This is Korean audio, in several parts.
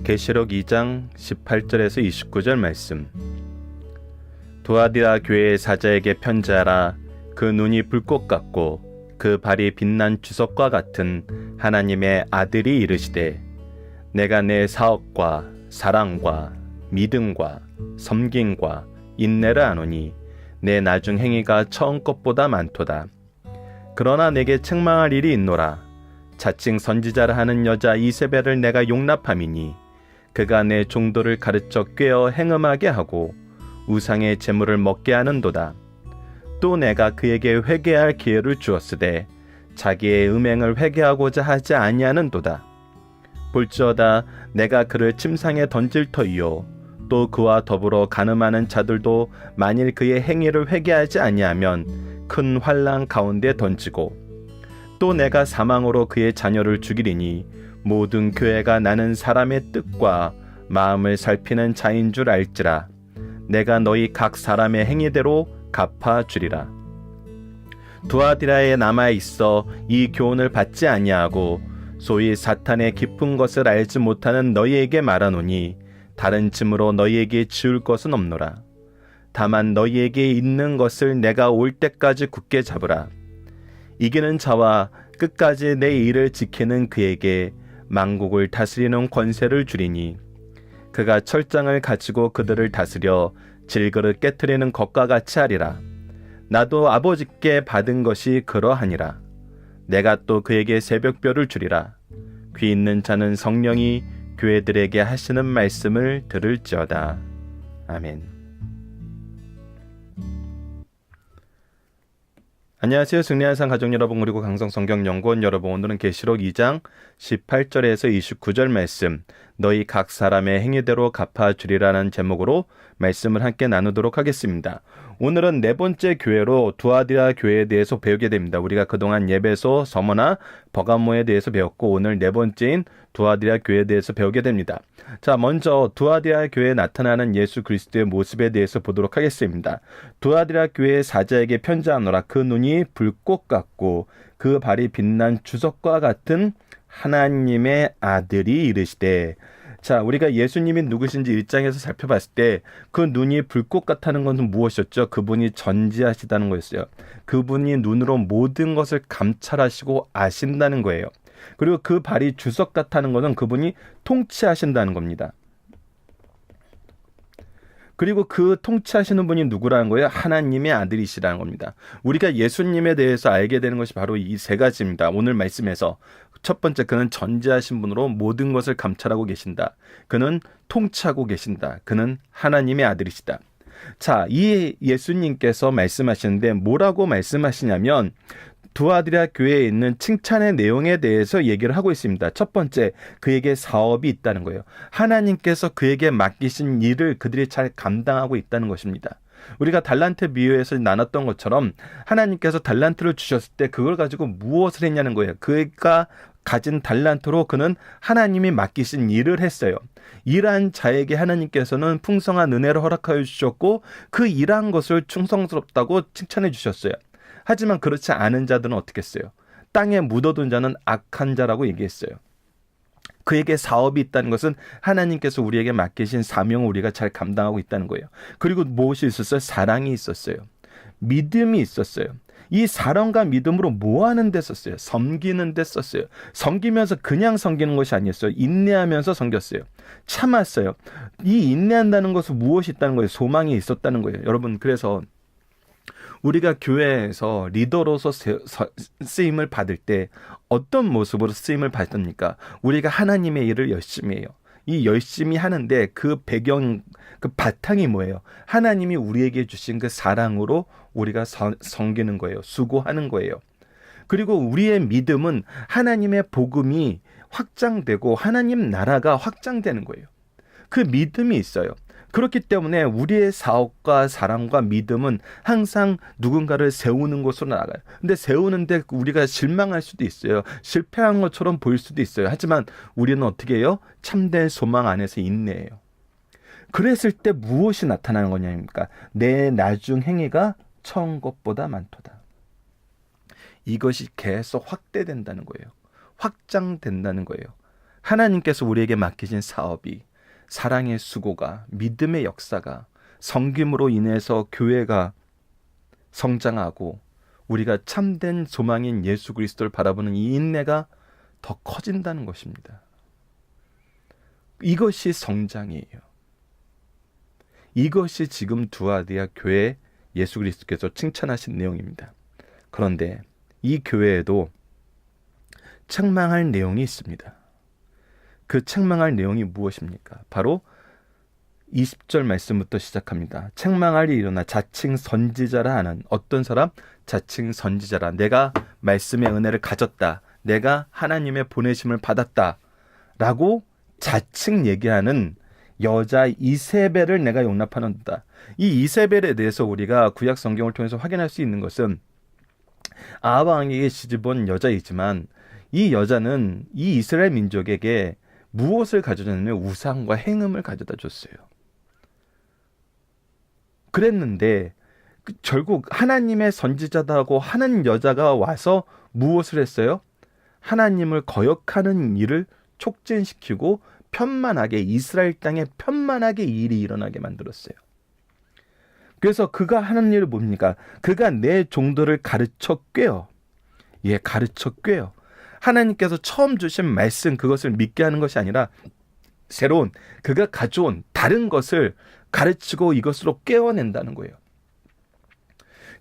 계시록 2장 18절에서 29절 말씀. 두아디라 교회의 사자에게 편지하라. 그 눈이 불꽃 같고 그 발이 빛난 주석과 같은 하나님의 아들이 이르시되, 내가 내 사업과 사랑과 믿음과 섬김과 인내를 아노니 내 나중 행위가 처음 것보다 많도다. 그러나 내게 책망할 일이 있노라. 자칭 선지자를 하는 여자 이세벨을 내가 용납함이니 그가 내 종도를 가르쳐 꾀어 행음하게 하고 우상의 제물을 먹게 하는도다. 또 내가 그에게 회개할 기회를 주었으되 자기의 음행을 회개하고자 하지 아니하는도다. 볼지어다 내가 그를 침상에 던질 터이요 또 그와 더불어 간음하는 자들도 만일 그의 행위를 회개하지 아니하면 큰 환난 가운데 던지고, 또 내가 사망으로 그의 자녀를 죽이리니 모든 교회가 나는 사람의 뜻과 마음을 살피는 자인 줄 알지라. 내가 너희 각 사람의 행위대로 갚아주리라. 두아디라에 남아있어 이 교훈을 받지 아니하고 소위 사탄의 깊은 것을 알지 못하는 너희에게 말하노니 다른 짐으로 너희에게 지울 것은 없노라. 다만 너희에게 있는 것을 내가 올 때까지 굳게 잡으라. 이기는 자와 끝까지 내 일을 지키는 그에게 만국을 다스리는 권세를 주리니 그가 철장을 가지고 그들을 다스려 질그릇 깨트리는 것과 같이 하리라. 나도 아버지께 받은 것이 그러하니라. 내가 또 그에게 새벽별을 주리라. 귀 있는 자는 성령이 교회들에게 하시는 말씀을 들을지어다. 아멘. 안녕하세요. 승리한산 가족 여러분, 그리고 강성성경연구원 여러분, 오늘은 계시록 2장 18절에서 29절 말씀, 너희 각 사람의 행위대로 갚아주리라는 제목으로 말씀을 함께 나누도록 하겠습니다. 오늘은 네 번째 교회로 두아디라 교회에 대해서 배우게 됩니다. 우리가 그동안 예배소, 서머나, 버가모에 대해서 배웠고 오늘 네 번째인 두아디라 교회에 대해서 배우게 됩니다. 자, 먼저 두아디라 교회에 나타나는 예수 그리스도의 모습에 대해서 보도록 하겠습니다. 두아디라 교회의 사자에게 편지하노라. 그 눈이 불꽃 같고 그 발이 빛난 주석과 같은 하나님의 아들이 이르시되. 자, 우리가 예수님이 누구신지 1장에서 살펴봤을 때 그 눈이 불꽃 같다는 것은 무엇이었죠? 그분이 전지하시다는 거였어요. 그분이 눈으로 모든 것을 감찰하시고 아신다는 거예요. 그리고 그 발이 주석 같다는 것은 그분이 통치하신다는 겁니다. 그리고 그 통치하시는 분이 누구라는 거예요? 하나님의 아들이시라는 겁니다. 우리가 예수님에 대해서 알게 되는 것이 바로 이 세 가지입니다. 오늘 말씀에서 첫 번째, 그는 전지하신 분으로 모든 것을 감찰하고 계신다. 그는 통치하고 계신다. 그는 하나님의 아들이시다. 자, 이 예수님께서 말씀하시는데 뭐라고 말씀하시냐면 두아디라 교회에 있는 칭찬의 내용에 대해서 얘기를 하고 있습니다. 첫 번째, 그에게 사업이 있다는 거예요. 하나님께서 그에게 맡기신 일을 그들이 잘 감당하고 있다는 것입니다. 우리가 달란트 비유에서 나눴던 것처럼 하나님께서 달란트를 주셨을 때 그걸 가지고 무엇을 했냐는 거예요. 그가 가진 달란트로 그는 하나님이 맡기신 일을 했어요. 일한 자에게 하나님께서는 풍성한 은혜를 허락하여 주셨고 그 일한 것을 충성스럽다고 칭찬해 주셨어요. 하지만 그렇지 않은 자들은 어떻게 했어요? 땅에 묻어둔 자는 악한 자라고 얘기했어요. 그에게 사업이 있다는 것은 하나님께서 우리에게 맡기신 사명을 우리가 잘 감당하고 있다는 거예요. 그리고 무엇이 있었어요? 사랑이 있었어요. 믿음이 있었어요. 이 사랑과 믿음으로 뭐 하는 데 썼어요? 섬기는 데 썼어요. 섬기면서 그냥 섬기는 것이 아니었어요. 인내하면서 섬겼어요. 참았어요. 이 인내한다는 것은 무엇이 있다는 거예요? 소망이 있었다는 거예요. 여러분, 그래서 우리가 교회에서 리더로서 쓰임을 받을 때 어떤 모습으로 쓰임을 받습니까? 우리가 하나님의 일을 열심히 해요. 이 열심히 하는데 그 배경, 그 바탕이 뭐예요? 하나님이 우리에게 주신 그 사랑으로 우리가 섬기는 거예요. 수고하는 거예요. 그리고 우리의 믿음은 하나님의 복음이 확장되고 하나님 나라가 확장되는 거예요. 그 믿음이 있어요. 그렇기 때문에 우리의 사업과 사랑과 믿음은 항상 누군가를 세우는 곳으로 나가요. 근데 세우는데 우리가 실망할 수도 있어요. 실패한 것처럼 보일 수도 있어요. 하지만 우리는 어떻게 해요? 참된 소망 안에서 인내해요. 그랬을 때 무엇이 나타나는 거냐입니까? 내 나중 행위가 처음 것보다 많도다. 이것이 계속 확대된다는 거예요. 확장된다는 거예요. 하나님께서 우리에게 맡기신 사업이, 사랑의 수고가, 믿음의 역사가, 섬김으로 인해서 교회가 성장하고 우리가 참된 소망인 예수 그리스도를 바라보는 이 인내가 더 커진다는 것입니다. 이것이 성장이에요. 이것이 지금 두아디아 교회 예수 그리스도께서 칭찬하신 내용입니다. 그런데 이 교회에도 책망할 내용이 있습니다. 그 책망할 내용이 무엇입니까? 바로 20절 말씀부터 시작합니다. 책망할 일이 일어나 자칭 선지자라 하는 어떤 사람? 자칭 선지자라. 내가 말씀의 은혜를 가졌다. 내가 하나님의 보내심을 받았다. 라고 자칭 얘기하는 여자 이세벨을 내가 용납하는다. 이 이세벨에 대해서 우리가 구약 성경을 통해서 확인할 수 있는 것은 아합 왕에게 시집온 여자이지만 이 여자는 이 이스라엘 민족에게 무엇을 가져다냐면 우상과 행음을 가져다 줬어요. 그랬는데 결국 하나님의 선지자다고 하는 여자가 와서 무엇을 했어요? 하나님을 거역하는 일을 촉진시키고 편만하게, 이스라엘 땅에 편만하게 이 일이 일어나게 만들었어요. 그래서 그가 하는 일은 뭡니까? 그가 내 종들을 가르쳐 꿰어. 가르쳐 꿰어. 하나님께서 처음 주신 말씀, 그것을 믿게 하는 것이 아니라 새로운 그가 가져온 다른 것을 가르치고 이것으로 깨워낸다는 거예요.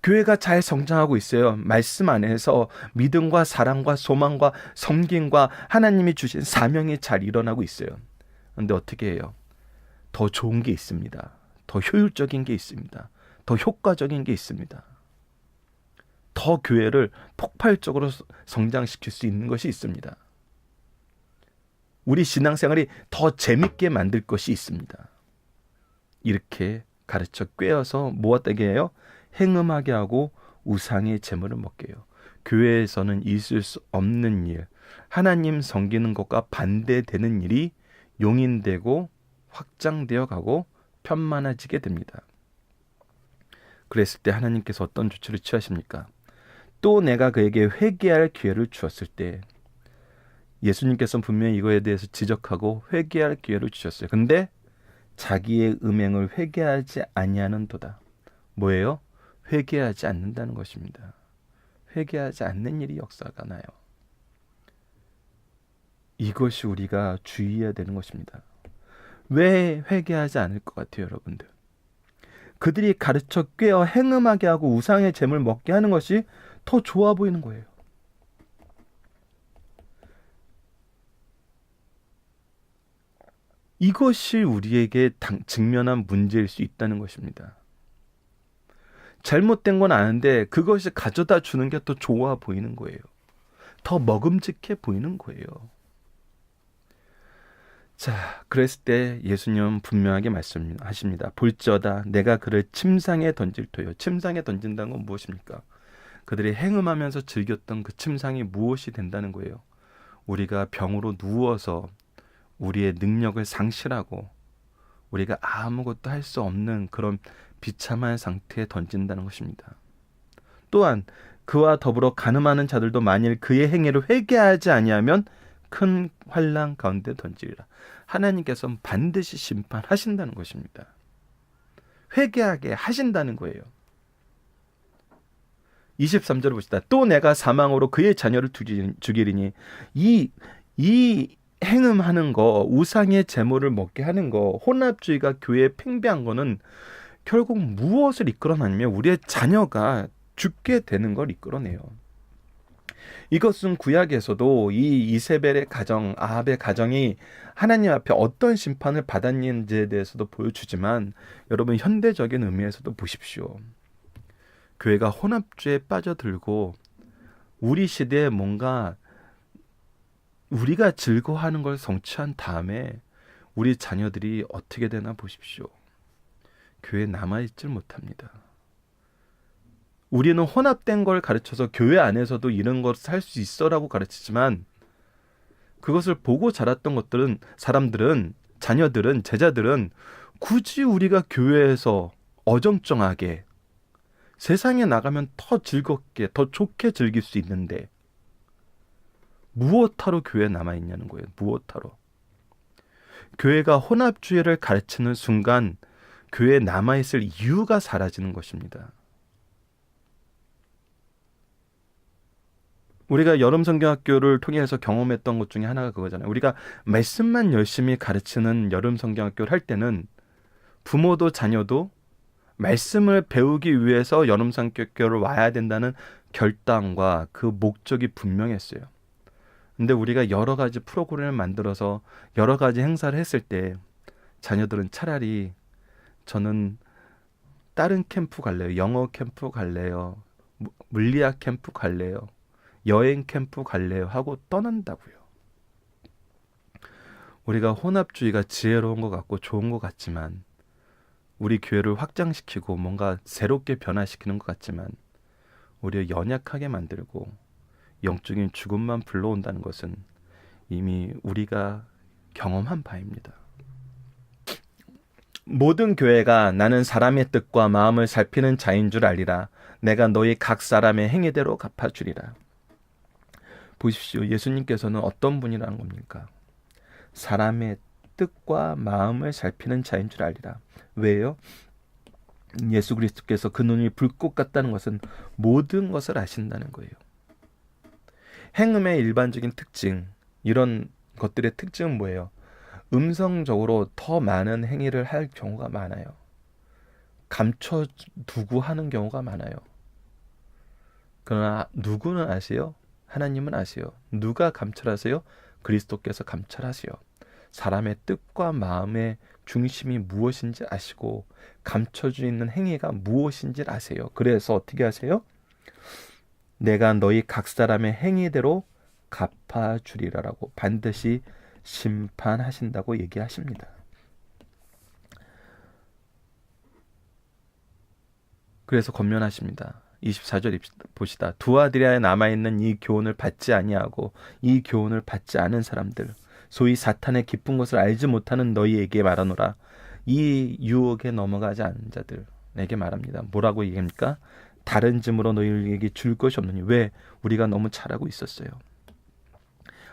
교회가 잘 성장하고 있어요. 말씀 안에서 믿음과 사랑과 소망과 섬김과 하나님이 주신 사명이 잘 일어나고 있어요. 그런데 어떻게 해요? 더 좋은 게 있습니다. 더 효율적인 게 있습니다. 더 효과적인 게 있습니다. 더 교회를 폭발적으로 성장시킬 수 있는 것이 있습니다. 우리 신앙생활이 더 재밌게 만들 것이 있습니다. 이렇게 가르쳐 꿰어서 무엇되게 해요? 행음하게 하고 우상의 재물을 먹게 해요. 교회에서는 있을 수 없는 일, 하나님 섬기는 것과 반대되는 일이 용인되고 확장되어 가고 편만해지게 됩니다. 그랬을 때 하나님께서 어떤 조치를 취하십니까? 또 내가 그에게 회개할 기회를 주었을 때, 예수님께서는 분명히 이거에 대해서 지적하고 회개할 기회를 주셨어요. 근데 자기의 음행을 회개하지 아니하는도다. 뭐예요? 회개하지 않는다는 것입니다. 회개하지 않는 일이 역사가 나요. 이것이 우리가 주의해야 되는 것입니다. 왜 회개하지 않을 것 같아요, 여러분들? 그들이 가르쳐 꿰어 행음하게 하고 우상의 재물 먹게 하는 것이 더 좋아 보이는 거예요. 이것이 우리에게 직면한 문제일 수 있다는 것입니다. 잘못된 건 아는데 그것이 가져다 주는 게 더 좋아 보이는 거예요. 더 먹음직해 보이는 거예요. 자, 그랬을 때 예수님은 분명하게 말씀하십니다. 볼지어다 내가 그를 침상에 던질 터요. 침상에 던진다는 건 무엇입니까? 그들이 행음하면서 즐겼던 그 침상이 무엇이 된다는 거예요? 우리가 병으로 누워서 우리의 능력을 상실하고 우리가 아무것도 할 수 없는 그런 비참한 상태에 던진다는 것입니다. 또한 그와 더불어 간음하는 자들도 만일 그의 행위를 회개하지 아니하면 큰 환난 가운데 던지리라. 하나님께서는 반드시 심판하신다는 것입니다. 회개하게 하신다는 거예요. 23절을 보시다. 또 내가 사망으로 그의 자녀를 죽이리니 이 행음하는 거, 우상의 재물을 먹게 하는 거, 혼합주의가 교회에 팽배한 거는 결국 무엇을 이끌어내냐면 우리의 자녀가 죽게 되는 걸 이끌어내요. 이것은 구약에서도 이 이세벨의 가정, 아합의 가정이 하나님 앞에 어떤 심판을 받았는지에 대해서도 보여주지만 여러분 현대적인 의미에서도 보십시오. 교회가 혼합주의에 빠져들고 우리 시대에 뭔가 우리가 즐거워하는 걸 성취한 다음에 우리 자녀들이 어떻게 되나 보십시오. 교회에 남아있질 못합니다. 우리는 혼합된 걸 가르쳐서 교회 안에서도 이런 것을 할 수 있어라고 가르치지만 그것을 보고 자랐던 사람들은, 자녀들은, 제자들은 굳이 우리가 교회에서 어정쩡하게 세상에 나가면 더 즐겁게, 더 좋게 즐길 수 있는데 무엇하러 교회에 남아있냐는 거예요. 무엇하러. 교회가 혼합주의를 가르치는 순간 교회에 남아있을 이유가 사라지는 것입니다. 우리가 여름 성경학교를 통해서 경험했던 것 중에 하나가 그거잖아요. 우리가 말씀만 열심히 가르치는 여름 성경학교를 할 때는 부모도 자녀도 말씀을 배우기 위해서 여름 성경학교를 와야 된다는 결단과 그 목적이 분명했어요. 근데 우리가 여러 가지 프로그램을 만들어서 여러 가지 행사를 했을 때 자녀들은 차라리 저는 다른 캠프 갈래요. 영어 캠프 갈래요. 물리학 캠프 갈래요. 여행 캠프 갈래요 하고 떠난다고요. 우리가 혼합주의가 지혜로운 것 같고 좋은 것 같지만, 우리 교회를 확장시키고 뭔가 새롭게 변화시키는 것 같지만 오히려 연약하게 만들고 영적인 죽음만 불러온다는 것은 이미 우리가 경험한 바입니다. 모든 교회가 나는 사람의 뜻과 마음을 살피는 자인 줄 알리라. 내가 너희 각 사람의 행위대로 갚아주리라. 보십시오. 예수님께서는 어떤 분이라는 겁니까? 사람의 뜻과 마음을 살피는 자인 줄 알리라. 왜요? 예수 그리스도께서 그 눈이 불꽃 같다는 것은 모든 것을 아신다는 거예요. 행음의 일반적인 특징, 이런 것들의 특징은 뭐예요? 음성적으로 더 많은 행위를 할 경우가 많아요. 감춰두고 하는 경우가 많아요. 그러나 누구는 아세요? 하나님은 아세요. 누가 감찰하세요? 그리스도께서 감찰하세요. 사람의 뜻과 마음의 중심이 무엇인지 아시고 감춰져 있는 행위가 무엇인지 아세요. 그래서 어떻게 하세요? 내가 너희 각 사람의 행위대로 갚아주리라라고 반드시 심판하신다고 얘기하십니다. 그래서 권면하십니다. 24절 보시다. 두 아들이에 남아있는 이 교훈을 받지 아니하고 이 교훈을 받지 않은 사람들, 소위 사탄의 깊은 것을 알지 못하는 너희에게 말하노라. 이 유혹에 넘어가지 않은 자들에게 말합니다. 뭐라고 얘기합니까? 다른 짐으로 너희에게 줄 것이 없느니. 왜? 우리가 너무 잘하고 있었어요.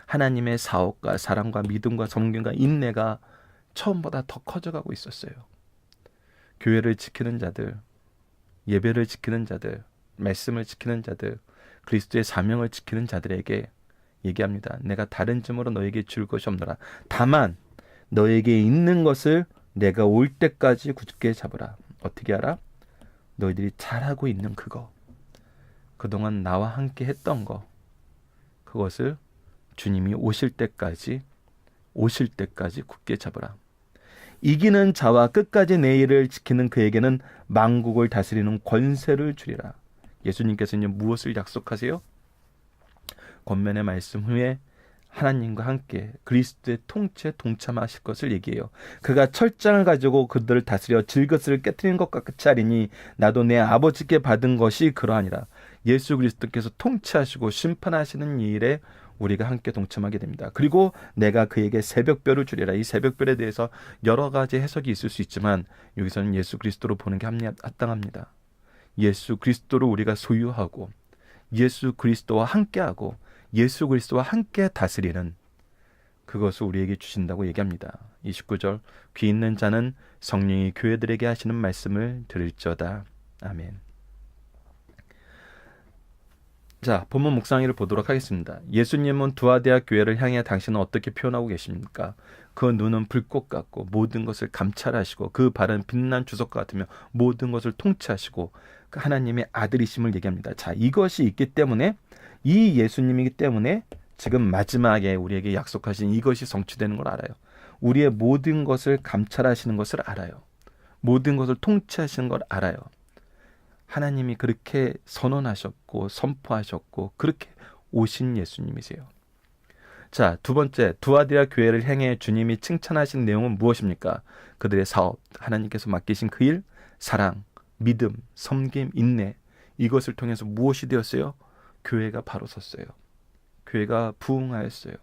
하나님의 사업과 사랑과 믿음과 섬김과 인내가 처음보다 더 커져가고 있었어요. 교회를 지키는 자들, 예배를 지키는 자들, 말씀을 지키는 자들, 그리스도의 사명을 지키는 자들에게 얘기합니다. 내가 다른 짐으로 너에게 줄 것이 없노라. 다만 너에게 있는 것을 내가 올 때까지 굳게 잡으라. 어떻게 알아? 너희들이 잘하고 있는 그거, 그동안 나와 함께 했던 거, 그것을 주님이 오실 때까지 굳게 잡으라. 이기는 자와 끝까지 내 일을 지키는 그에게는 만국을 다스리는 권세를 주리라. 예수님께서는 무엇을 약속하세요? 권면의 말씀 후에 하나님과 함께 그리스도의 통치에 동참하실 것을 얘기해요. 그가 철장을 가지고 그들을 다스려 질것을 깨뜨리는 것과 같이 하리니 나도 내 아버지께 받은 것이 그러하니라. 예수 그리스도께서 통치하시고 심판하시는 이 일에 우리가 함께 동참하게 됩니다. 그리고 내가 그에게 새벽별을 주리라. 이 새벽별에 대해서 여러 가지 해석이 있을 수 있지만 여기서는 예수 그리스도로 보는 게 합당합니다. 예수 그리스도를 우리가 소유하고 예수 그리스도와 함께하고 예수 그리스도와 함께 다스리는 그것을 우리에게 주신다고 얘기합니다. 29절 귀 있는 자는 성령이 교회들에게 하시는 말씀을 들을지어다. 아멘. 자, 본문 묵상회를 보도록 하겠습니다. 예수님은 두아디아 교회를 향해 당신은 어떻게 표현하고 계십니까? 그 눈은 불꽃 같고 모든 것을 감찰하시고 그 발은 빛난 주석과 같으며 모든 것을 통치하시고 그 하나님의 아들이심을 얘기합니다. 자, 이것이 있기 때문에 이 예수님이기 때문에 지금 마지막에 우리에게 약속하신 이것이 성취되는 걸 알아요. 우리의 모든 것을 감찰하시는 것을 알아요. 모든 것을 통치하시는 걸 알아요. 하나님이 그렇게 선언하셨고 선포하셨고 그렇게 오신 예수님이세요. 자, 두 번째, 두아디아 교회를 향해 주님이 칭찬하신 내용은 무엇입니까? 그들의 사업, 하나님께서 맡기신 그 일, 사랑, 믿음, 섬김, 인내, 이것을 통해서 무엇이 되었어요? 교회가 바로 섰어요. 교회가 부흥하였어요.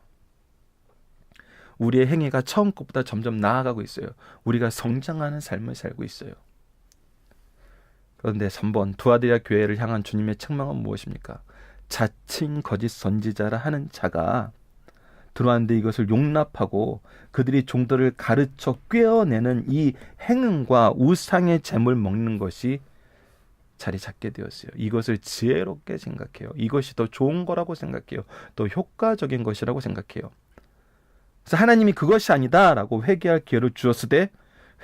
우리의 행위가 처음 것보다 점점 나아가고 있어요. 우리가 성장하는 삶을 살고 있어요. 그런데 3번, 두아디아 교회를 향한 주님의 책망은 무엇입니까? 자칭 거짓 선지자라 하는 자가 들어왔는데 이것을 용납하고 그들이 종들을 가르쳐 꿰어내는 이 행음과 우상의 재물 먹는 것이 자리 잡게 되었어요. 이것을 지혜롭게 생각해요. 이것이 더 좋은 거라고 생각해요. 더 효과적인 것이라고 생각해요. 그래서 하나님이 그것이 아니다라고 회개할 기회를 주었을 때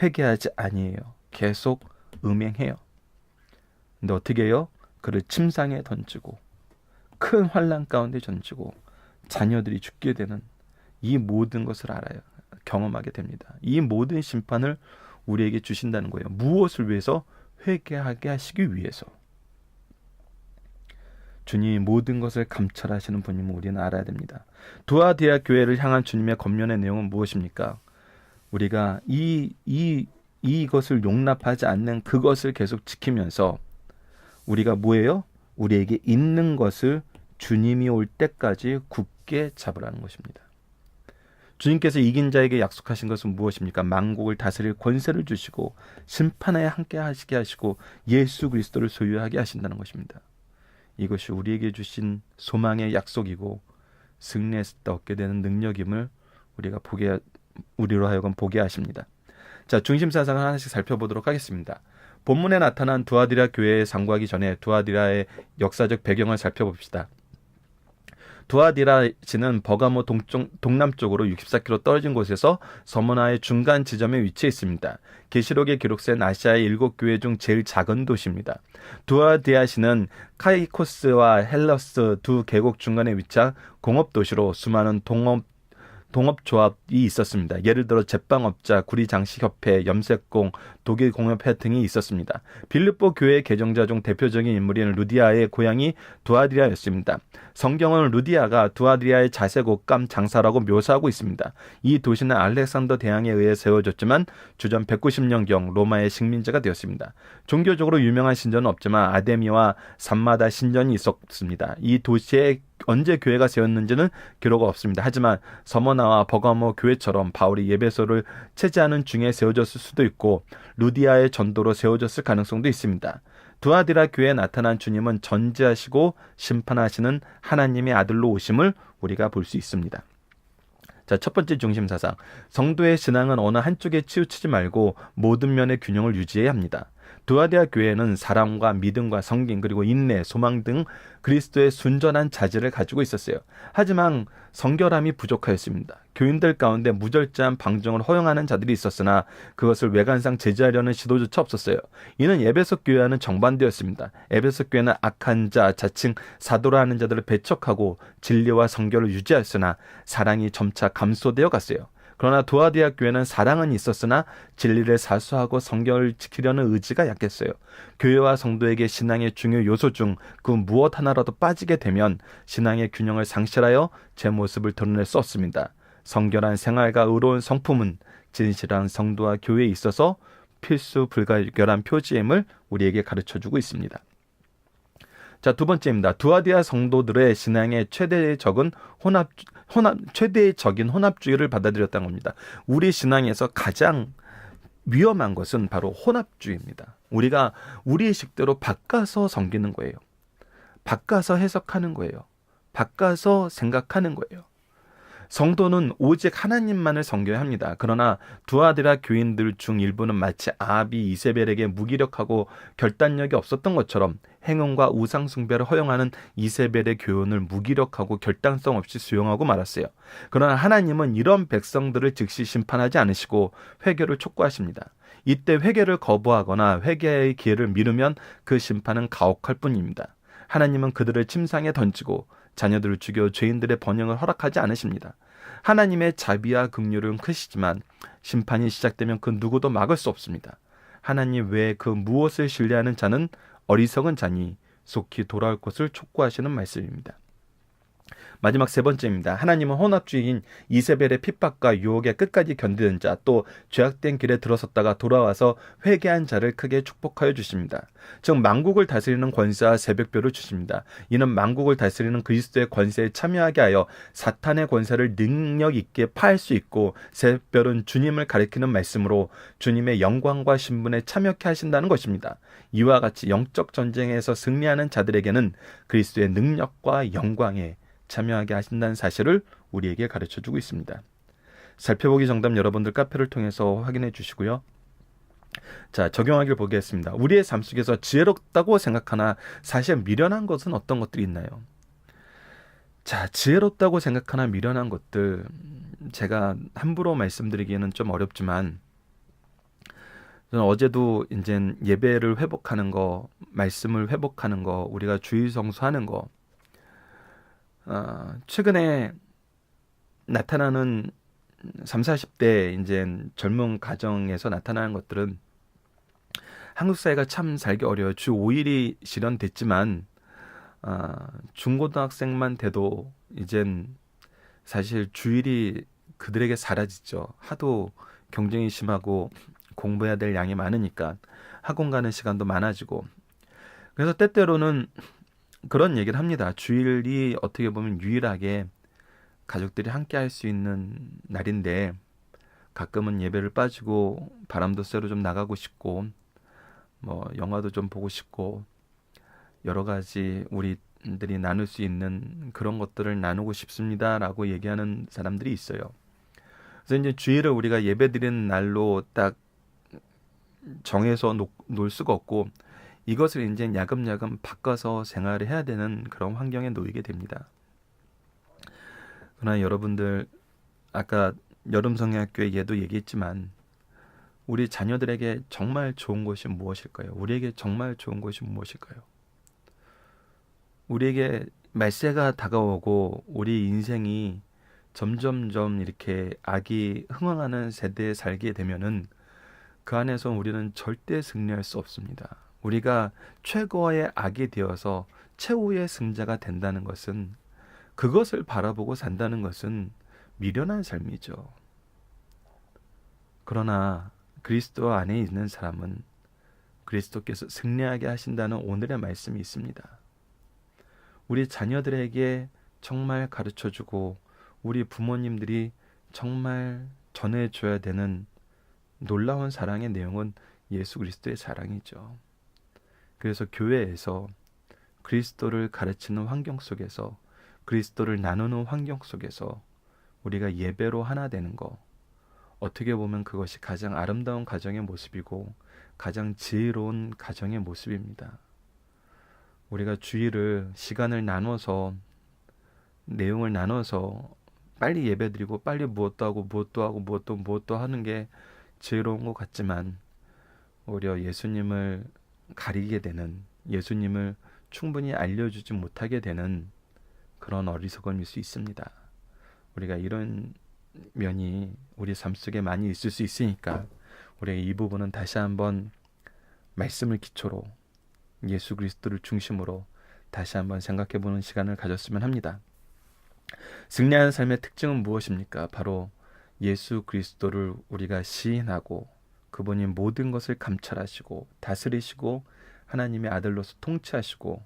회개하지 아니에요. 계속 음행해요. 근데 어떻게 해요? 그를 침상에 던지고 큰 환난 가운데 던지고 자녀들이 죽게 되는 이 모든 것을 알아요. 경험하게 됩니다. 이 모든 심판을 우리에게 주신다는 거예요. 무엇을 위해서? 회개하게 하시기 위해서. 주님이 모든 것을 감찰하시는 분임을 우리는 알아야 됩니다. 두아디아 교회를 향한 주님의 권면의 내용은 무엇입니까? 우리가 이것을 용납하지 않는 그것을 계속 지키면서 우리가 뭐예요? 우리에게 있는 것을 주님이 올 때까지 굳게 잡으라는 것입니다. 주님께서 이긴 자에게 약속하신 것은 무엇입니까? 만국을 다스릴 권세를 주시고 심판에 함께 하시게 하시고 예수 그리스도를 소유하게 하신다는 것입니다. 이것이 우리에게 주신 소망의 약속이고 승리했을 때 얻게 되는 능력임을 우리로 하여금 보게 하십니다. 자, 중심사상을 하나씩 살펴보도록 하겠습니다. 본문에 나타난 두아디라 교회에 상고하기 전에 두아디라의 역사적 배경을 살펴봅시다. 두아디라시는 버가모 동남쪽으로 64km 떨어진 곳에서 서머나의 중간 지점에 위치해 있습니다. 계시록에 기록된 아시아의 7교회 중 제일 작은 도시입니다. 두아디라시는 카이코스와 헬러스 두 계곡 중간에 위치한 공업도시로 수많은 동업조합이 있었습니다. 예를 들어 제빵업자, 구리장식협회, 염색공, 독일공업회 등이 있었습니다. 빌립보 교회의 개종자 중 대표적인 인물인 루디아의 고향이 두아디라였습니다. 성경은 루디아가 두아디라의 자색옷감 장사라고 묘사하고 있습니다. 이 도시는 알렉산더 대왕에 의해 세워졌지만 주전 190년경 로마의 식민지가 되었습니다. 종교적으로 유명한 신전은 없지만 아데미와 삼마다 신전이 있었습니다. 이 도시에 언제 교회가 세웠는지는 기록 없습니다. 하지만 서머나와 버가모 교회처럼 바울이 예배소를 체제하는 중에 세워졌을 수도 있고 루디아의 전도로 세워졌을 가능성도 있습니다. 두아디라 교회에 나타난 주님은 전지하시고 심판하시는 하나님의 아들로 오심을 우리가 볼 수 있습니다. 자, 첫 번째 중심사상. 성도의 신앙은 어느 한쪽에 치우치지 말고 모든 면의 균형을 유지해야 합니다. 두아디아 교회는 사랑과 믿음과 성김 그리고 인내, 소망 등 그리스도의 순전한 자질을 가지고 있었어요. 하지만 성결함이 부족하였습니다. 교인들 가운데 무절제한 방종을 허용하는 자들이 있었으나 그것을 외관상 제지하려는 시도조차 없었어요. 이는 에베소 교회와는 정반대였습니다. 에베소 교회는 악한 자, 자칭 사도라 하는 자들을 배척하고 진리와 성결을 유지하였으나 사랑이 점차 감소되어 갔어요. 그러나 두아디아 교회는 사랑은 있었으나 진리를 사수하고 성경을 지키려는 의지가 약했어요. 교회와 성도에게 신앙의 중요 요소 중 그 무엇 하나라도 빠지게 되면 신앙의 균형을 상실하여 제 모습을 드러낼 수 없습니다. 성결한 생활과 의로운 성품은 진실한 성도와 교회에 있어서 필수 불가결한 표지임을 우리에게 가르쳐주고 있습니다. 자, 두 번째입니다. 두아디아 성도들의 신앙의 최대적인 혼합주의를 받아들였다는 겁니다. 우리 신앙에서 가장 위험한 것은 바로 혼합주의입니다. 우리가 우리의 식대로 바꿔서 섬기는 거예요. 바꿔서 해석하는 거예요. 바꿔서 생각하는 거예요. 성도는 오직 하나님만을 섬겨야 합니다. 그러나 두아디라 교인들 중 일부는 마치 아합이 이세벨에게 무기력하고 결단력이 없었던 것처럼 행운과 우상 숭배를 허용하는 이세벨의 교훈을 무기력하고 결단성 없이 수용하고 말았어요. 그러나 하나님은 이런 백성들을 즉시 심판하지 않으시고 회개를 촉구하십니다. 이때 회개를 거부하거나 회개의 기회를 미루면 그 심판은 가혹할 뿐입니다. 하나님은 그들을 침상에 던지고 자녀들을 죽여 죄인들의 번영을 허락하지 않으십니다. 하나님의 자비와 긍휼은 크시지만 심판이 시작되면 그 누구도 막을 수 없습니다. 하나님 외에 그 무엇을 신뢰하는 자는 어리석은 자니 속히 돌아올 것을 촉구하시는 말씀입니다. 마지막 세 번째입니다. 하나님은 혼합주의인 이세벨의 핍박과 유혹에 끝까지 견디는 자, 또 죄악된 길에 들어섰다가 돌아와서 회개한 자를 크게 축복하여 주십니다. 즉 만국을 다스리는 권세와 새벽별을 주십니다. 이는 만국을 다스리는 그리스도의 권세에 참여하게 하여 사탄의 권세를 능력 있게 파할 수 있고, 새벽별은 주님을 가리키는 말씀으로 주님의 영광과 신분에 참여케 하신다는 것입니다. 이와 같이 영적 전쟁에서 승리하는 자들에게는 그리스도의 능력과 영광에 참여하게 하신다는 사실을 우리에게 가르쳐주고 있습니다. 살펴보기 정답 여러분들 카페를 통해서 확인해 주시고요. 자, 적용하기를 보겠습니다. 우리의 삶 속에서 지혜롭다고 생각하나 사실 미련한 것은 어떤 것들이 있나요? 자, 지혜롭다고 생각하나 미련한 것들, 제가 함부로 말씀드리기에는 좀 어렵지만, 저는 어제도 이제 예배를 회복하는 거, 말씀을 회복하는 거, 우리가 주일 성수하는 거, 최근에 나타나는 30, 40대 이제 젊은 가정에서 나타나는 것들은 한국 사회가 참 살기 어려워요. 주 5일이 실현됐지만 중고등학생만 돼도 이젠 사실 주일이 그들에게 사라지죠. 하도 경쟁이 심하고 공부해야 될 양이 많으니까 학원 가는 시간도 많아지고, 그래서 때때로는 그런 얘기를 합니다. 주일이 어떻게 보면 유일하게 가족들이 함께 할 수 있는 날인데 가끔은 예배를 빠지고 바람도 쐬러 좀 나가고 싶고 뭐 영화도 좀 보고 싶고 여러 가지 우리들이 나눌 수 있는 그런 것들을 나누고 싶습니다라고 얘기하는 사람들이 있어요. 그래서 이제 주일을 우리가 예배 드리는 날로 딱 정해서 놀 수가 없고, 이것을 이제 야금야금 바꿔서 생활을 해야 되는 그런 환경에 놓이게 됩니다. 그러나 여러분들, 아까 여름성경학교에 얘도 얘기했지만 우리 자녀들에게 정말 좋은 것이 무엇일까요? 우리에게 정말 좋은 것이 무엇일까요? 우리에게 말세가 다가오고 우리 인생이 점점점 이렇게 악이 흥황하는 세대에 살게 되면은 그 안에서 우리는 절대 승리할 수 없습니다. 우리가 최고의 악이 되어서 최후의 승자가 된다는 것은, 그것을 바라보고 산다는 것은 미련한 삶이죠. 그러나 그리스도 안에 있는 사람은 그리스도께서 승리하게 하신다는 오늘의 말씀이 있습니다. 우리 자녀들에게 정말 가르쳐주고 우리 부모님들이 정말 전해줘야 되는 놀라운 사랑의 내용은 예수 그리스도의 사랑이죠. 그래서 교회에서 그리스도를 가르치는 환경 속에서, 그리스도를 나누는 환경 속에서 우리가 예배로 하나 되는 거, 어떻게 보면 그것이 가장 아름다운 가정의 모습이고 가장 지혜로운 가정의 모습입니다. 우리가 주일을 시간을 나눠서, 내용을 나눠서 빨리 예배드리고 빨리 무엇도 하고 무엇도 하고 무엇도 하는 게 지혜로운 것 같지만, 오히려 예수님을 가리게 되는, 예수님을 충분히 알려주지 못하게 되는 그런 어리석음일 수 있습니다. 우리가 이런 면이 우리 삶 속에 많이 있을 수 있으니까 우리가 이 부분은 다시 한번 말씀을 기초로 예수 그리스도를 중심으로 다시 한번 생각해보는 시간을 가졌으면 합니다. 승리하는 삶의 특징은 무엇입니까? 바로 예수 그리스도를 우리가 시인하고 그분이 모든 것을 감찰하시고 다스리시고 하나님의 아들로서 통치하시고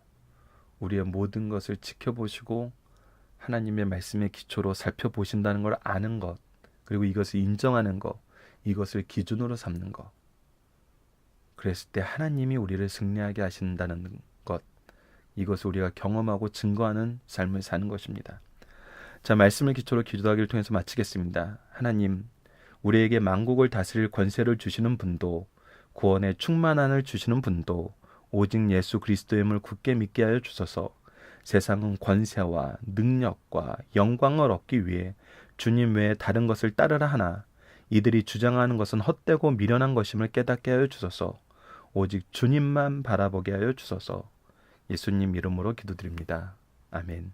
우리의 모든 것을 지켜보시고 하나님의 말씀의 기초로 살펴보신다는 걸 아는 것, 그리고 이것을 인정하는 것, 이것을 기준으로 삼는 것. 그랬을 때 하나님이 우리를 승리하게 하신다는 것, 이것을 우리가 경험하고 증거하는 삶을 사는 것입니다. 자, 말씀을 기초로 기도하기를 통해서 마치겠습니다. 하나님, 우리에게 만국을 다스릴 권세를 주시는 분도, 구원의 충만함을 주시는 분도 오직 예수 그리스도임을 굳게 믿게 하여 주소서. 세상은 권세와 능력과 영광을 얻기 위해 주님 외에 다른 것을 따르라 하나 이들이 주장하는 것은 헛되고 미련한 것임을 깨닫게 하여 주소서. 오직 주님만 바라보게 하여 주소서. 예수님 이름으로 기도드립니다. 아멘.